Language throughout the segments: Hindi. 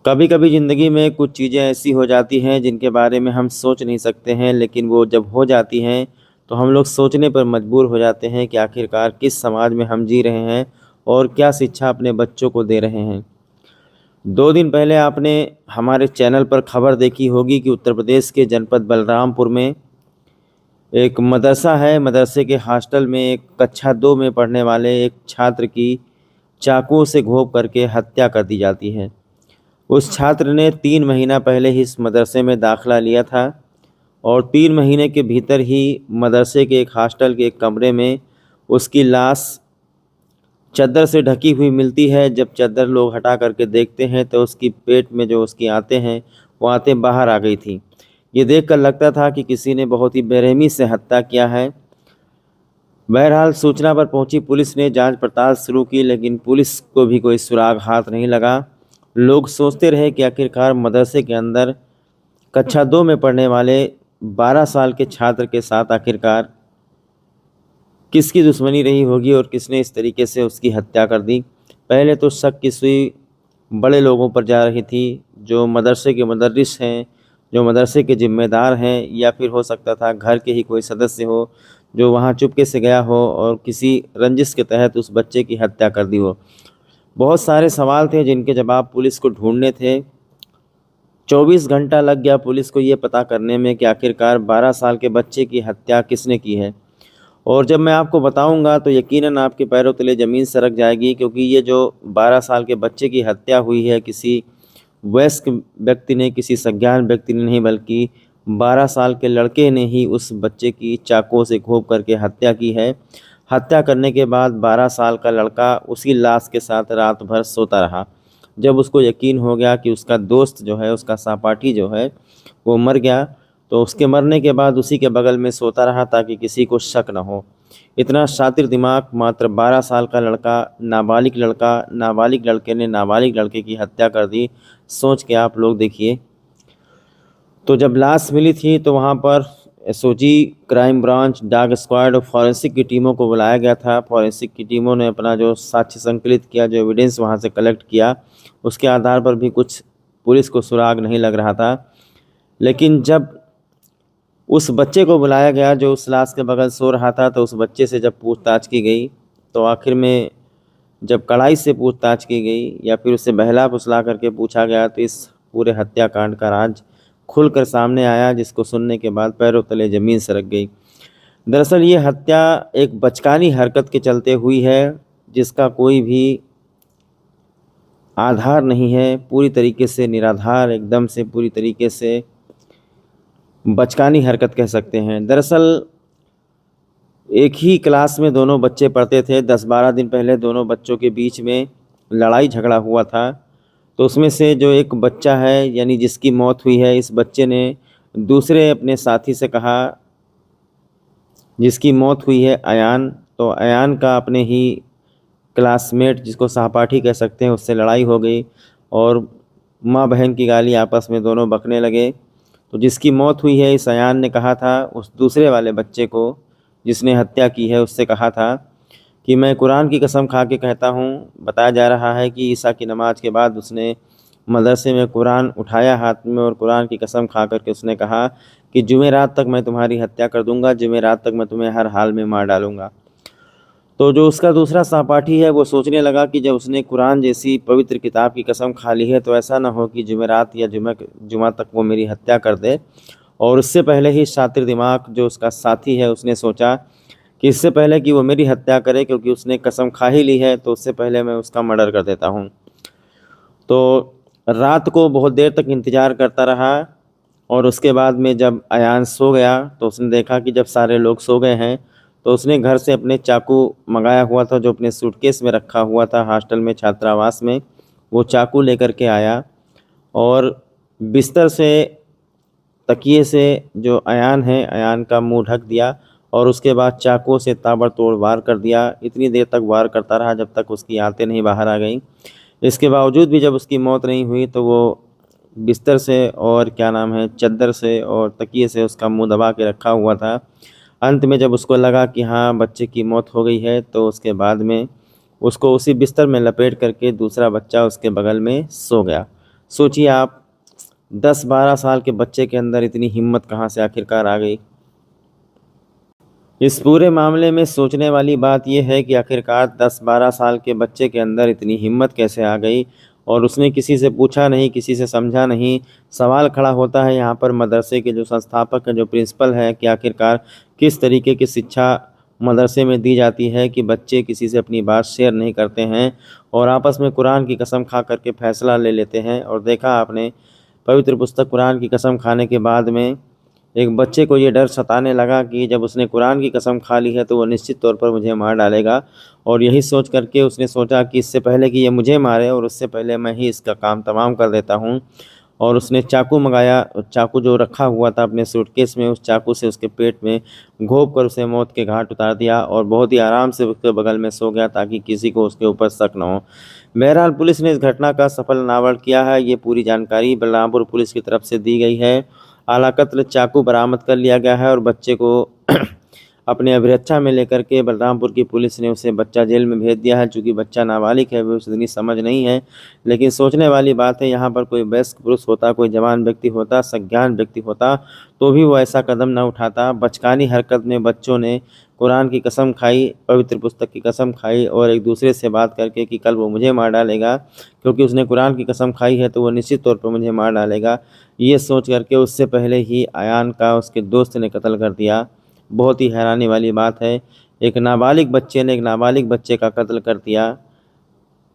कभी कभी ज़िंदगी में कुछ चीज़ें ऐसी हो जाती हैं जिनके बारे में हम सोच नहीं सकते हैं, लेकिन वो जब हो जाती हैं तो हम लोग सोचने पर मजबूर हो जाते हैं कि आखिरकार किस समाज में हम जी रहे हैं और क्या शिक्षा अपने बच्चों को दे रहे हैं। 2 दिन पहले आपने हमारे चैनल पर खबर देखी होगी कि उत्तर प्रदेश के जनपद बलरामपुर में एक मदरसा है। मदरसे के हॉस्टल में एक कक्षा 2 में पढ़ने वाले एक छात्र की चाकू से घोंप करके हत्या कर दी जाती है। उस छात्र ने 3 महीना पहले ही इस मदरसे में दाखिला लिया था और 3 महीने के भीतर ही मदरसे के एक हॉस्टल के एक कमरे में उसकी लाश चद्दर से ढकी हुई मिलती है। जब चद्दर लोग हटा करके देखते हैं तो उसकी पेट में जो उसकी आंतें हैं वो आंतें बाहर आ गई थी। ये देखकर लगता था कि किसी ने बहुत ही बेरहमी से हत्या किया है। बहरहाल सूचना पर पहुंची पुलिस ने जांच पड़ताल शुरू की, लेकिन पुलिस को भी कोई सुराग हाथ नहीं लगा। लोग सोचते रहे कि आखिरकार मदरसे के अंदर कक्षा 2 में पढ़ने वाले 12 साल के छात्र के साथ आखिरकार किसकी दुश्मनी रही होगी और किसने इस तरीके से उसकी हत्या कर दी। पहले तो शक की सुई बड़े लोगों पर जा रही थी, जो मदरसे के मुदर्रिस हैं, जो मदरसे के ज़िम्मेदार हैं, या फिर हो सकता था घर के ही कोई सदस्य हो जो वहाँ चुपके से गया हो और किसी रंजिश के तहत उस बच्चे की हत्या कर दी हो। बहुत सारे सवाल थे जिनके जवाब पुलिस को ढूंढने थे। 24 घंटा लग गया पुलिस को ये पता करने में कि आखिरकार 12 साल के बच्चे की हत्या किसने की है। और जब मैं आपको बताऊंगा तो यकीनन आपके पैरों तले ज़मीन सरक जाएगी, क्योंकि ये जो 12 साल के बच्चे की हत्या हुई है किसी वयस्क व्यक्ति ने, किसी सज्ञान व्यक्ति ने नहीं, बल्कि 12 साल के लड़के ने ही उस बच्चे की चाकू से घोंप करके हत्या की है। हत्या करने के बाद 12 साल का लड़का उसी लाश के साथ रात भर सोता रहा। जब उसको यकीन हो गया कि उसका दोस्त जो है, उसका सहपाठी जो है वो मर गया, तो उसके मरने के बाद उसी के बगल में सोता रहा ताकि किसी को शक न हो। इतना शातिर दिमाग, मात्र 12 साल का लड़का, नाबालिग लड़के ने नाबालिग लड़के की हत्या कर दी। सोच के आप लोग देखिए। तो जब लाश मिली थी तो वहाँ पर SOG, crime branch, dog squad और फॉरेंसिक की टीमों को बुलाया गया था। फॉरेंसिक की टीमों ने अपना जो साक्ष्य संकलित किया, जो एविडेंस वहाँ से कलेक्ट किया, उसके आधार पर भी कुछ पुलिस को सुराग नहीं लग रहा था। लेकिन जब उस बच्चे को बुलाया गया जो उस लाश के बगल सो रहा था, तो उस बच्चे से जब पूछताछ की गई, तो आखिर में जब कड़ाई से पूछताछ की गई या फिर उसे बहला फुसला करके पूछा गया, तो इस पूरे हत्याकांड का राज खुलकर सामने आया, जिसको सुनने के बाद पैरों तले ज़मीन सरक गई। दरअसल ये हत्या एक बचकानी हरकत के चलते हुई है, जिसका कोई भी आधार नहीं है। पूरी तरीके से निराधार, एकदम से पूरी तरीके से बचकानी हरकत कह सकते हैं। दरअसल एक ही क्लास में दोनों बच्चे पढ़ते थे। 10-12 दिन पहले दोनों बच्चों के बीच में लड़ाई झगड़ा हुआ था। तो उसमें से जो एक बच्चा है, यानी जिसकी मौत हुई है, इस बच्चे ने दूसरे अपने साथी से कहा, जिसकी मौत हुई है अयान, तो अयान का अपने ही क्लासमेट, जिसको सहपाठी कह सकते हैं, उससे लड़ाई हो गई और माँ बहन की गाली आपस में दोनों बकने लगे। तो जिसकी मौत हुई है, इस अयान ने कहा था उस दूसरे वाले बच्चे को जिसने हत्या की है, उससे कहा था कि मैं कुरान की कसम खा के कहता हूँ, बताया जा रहा है कि ईसा की नमाज के बाद उसने मदरसे में कुरान उठाया हाथ में और कुरान की कसम खा करके उसने कहा कि जुमेरात तक मैं तुम्हारी हत्या कर दूंगा, जुमेरात तक मैं तुम्हें हर हाल में मार डालूंगा। तो जो उसका दूसरा सहपाठी है वो सोचने लगा कि जब उसने कुरान जैसी पवित्र किताब की कसम खा ली है तो ऐसा ना हो कि जुमेरात या जुमा तक वो मेरी हत्या कर दे। और उससे पहले ही शातिर दिमाग जो उसका साथी है, उसने सोचा कि इससे पहले कि वो मेरी हत्या करे, क्योंकि उसने कसम खा ही ली है, तो उससे पहले मैं उसका मर्डर कर देता हूँ। तो रात को बहुत देर तक इंतज़ार करता रहा और उसके बाद में जब अयान सो गया तो उसने देखा कि जब सारे लोग सो गए हैं, तो उसने घर से अपने चाकू मंगाया हुआ था, जो अपने सूटकेस में रखा हुआ था हॉस्टल में, छात्रावास में। वो चाकू लेकर के आया और बिस्तर से, तकिए से जो अयान है, अयान का मुंह ढक दिया और उसके बाद चाकू से ताबड़तोड़ वार कर दिया। इतनी देर तक वार करता रहा जब तक उसकी आंतें नहीं बाहर आ गईं। इसके बावजूद भी जब उसकी मौत नहीं हुई तो वो बिस्तर से और क्या नाम है, चद्दर से और तकिए से उसका मुंह दबा के रखा हुआ था। अंत में जब उसको लगा कि हाँ बच्चे की मौत हो गई है, तो उसके बाद में उसको उसी बिस्तर में लपेट करके दूसरा बच्चा उसके बगल में सो गया। सोचिए आप 10-12 साल के बच्चे के अंदर इतनी हिम्मत कहाँ से आखिरकार आ गई। इस पूरे मामले में सोचने वाली बात यह है कि आखिरकार 10-12 साल के बच्चे के अंदर इतनी हिम्मत कैसे आ गई और उसने किसी से पूछा नहीं, किसी से समझा नहीं। सवाल खड़ा होता है यहाँ पर मदरसे के जो संस्थापक हैं, जो प्रिंसिपल है, कि आखिरकार किस तरीके की शिक्षा मदरसे में दी जाती है कि बच्चे किसी से अपनी बात शेयर नहीं करते हैं और आपस में कुरान की कसम खा करके फ़ैसला ले लेते हैं। और देखा आपने, पवित्र पुस्तक कुरान की कसम खाने के बाद में एक बच्चे को ये डर सताने लगा कि जब उसने कुरान की कसम खा ली है तो वो निश्चित तौर पर मुझे मार डालेगा। और यही सोच करके उसने सोचा कि इससे पहले कि ये मुझे मारे और उससे पहले मैं ही इसका काम तमाम कर देता हूँ। और उसने चाकू मंगाया, चाकू जो रखा हुआ था अपने सूटकेस में, उस चाकू से उसके पेट में घोंप कर उसे मौत के घाट उतार दिया और बहुत ही आराम से उसके बगल में सो गया ताकि किसी को उसके ऊपर शक न हो। बहरहाल पुलिस ने इस घटना का सफल अनावरण किया है। ये पूरी जानकारी बलरामपुर पुलिस की तरफ से दी गई है। आलाकत्र चाकू बरामद कर लिया गया है और बच्चे को अपने अभिरक्षा में लेकर के बलरामपुर की पुलिस ने उसे बच्चा जेल में भेज दिया है। चूँकि बच्चा नाबालिग है, वो उतनी समझ नहीं है, लेकिन सोचने वाली बात है, यहाँ पर कोई वयस्क पुरुष होता, कोई जवान व्यक्ति होता, सज्ञान व्यक्ति होता, तो भी वो ऐसा कदम न उठाता। बचकानी हरकत में बच्चों ने कुरान की कसम खाई, पवित्र पुस्तक की कसम खाई और एक दूसरे से बात करके कि कल वो मुझे मार डालेगा, क्योंकि उसने कुरान की कसम खाई है तो वो निश्चित तौर पर मुझे मार डालेगा। ये सोच करके उससे पहले ही अयान का उसके दोस्त ने कत्ल कर दिया। बहुत ही हैरानी वाली बात है, एक नाबालिग बच्चे ने एक नाबालिग बच्चे का कत्ल कर दिया।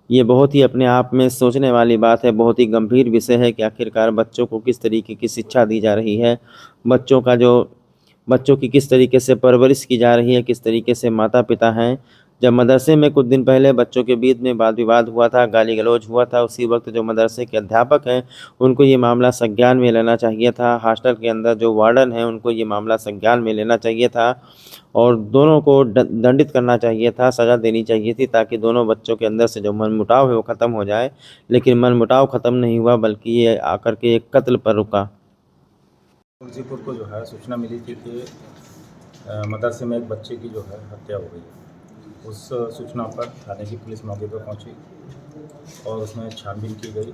ये बहुत ही अपने आप में सोचने वाली बात है, बहुत ही गंभीर विषय है कि आखिरकार बच्चों को किस तरीके की शिक्षा दी जा रही है, बच्चों की किस तरीके से परवरिश की जा रही है, किस तरीके से माता-पिता हैं। जब मदरसे में कुछ दिन पहले बच्चों के बीच में वाद-विवाद हुआ था, गाली-गलौज हुआ था, उसी वक़्त जो मदरसे के अध्यापक हैं, उनको ये मामला संज्ञान में लेना चाहिए था। हॉस्टल के अंदर जो वार्डन हैं, उनको ये मामला संज्ञान में लेना चाहिए था और दोनों को दंडित करना चाहिए था, सज़ा देनी चाहिए थी, ताकि दोनों बच्चों के अंदर से जो मनमुटाव है वो ख़त्म हो जाए। लेकिन मनमुटाव ख़त्म नहीं हुआ, बल्कि ये आकर के एक कत्ल पर रुका। तुलसीपुर को जो है सूचना मिली थी कि मदरसे में एक बच्चे की जो है हत्या हो गई है। उस सूचना पर थाने की पुलिस मौके पर पहुंची और उसमें छानबीन की गई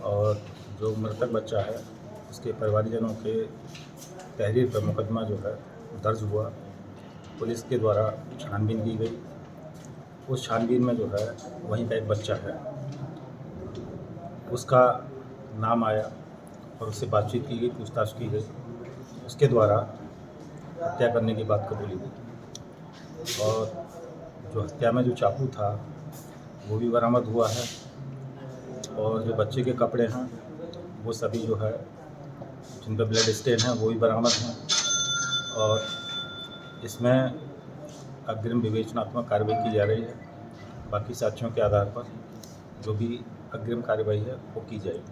और जो मृतक बच्चा है उसके परिवारजनों के तहरीर पर मुकदमा जो है दर्ज हुआ। पुलिस के द्वारा छानबीन की गई। उस छानबीन में जो है वहीं का एक बच्चा है, उसका नाम आया और उससे बातचीत की गई, पूछताछ की गई। उसके द्वारा हत्या करने की बात कबूली गई और जो हत्या में जो चाकू था वो भी बरामद हुआ है और जो बच्चे के कपड़े हैं वो सभी जो है जिन पर ब्लड स्टेन है वो भी बरामद हैं और इसमें अग्रिम विवेचनात्मक कार्रवाई की जा रही है। बाकी साक्ष्यों के आधार पर जो भी अग्रिम कार्रवाई है वो की जाएगी।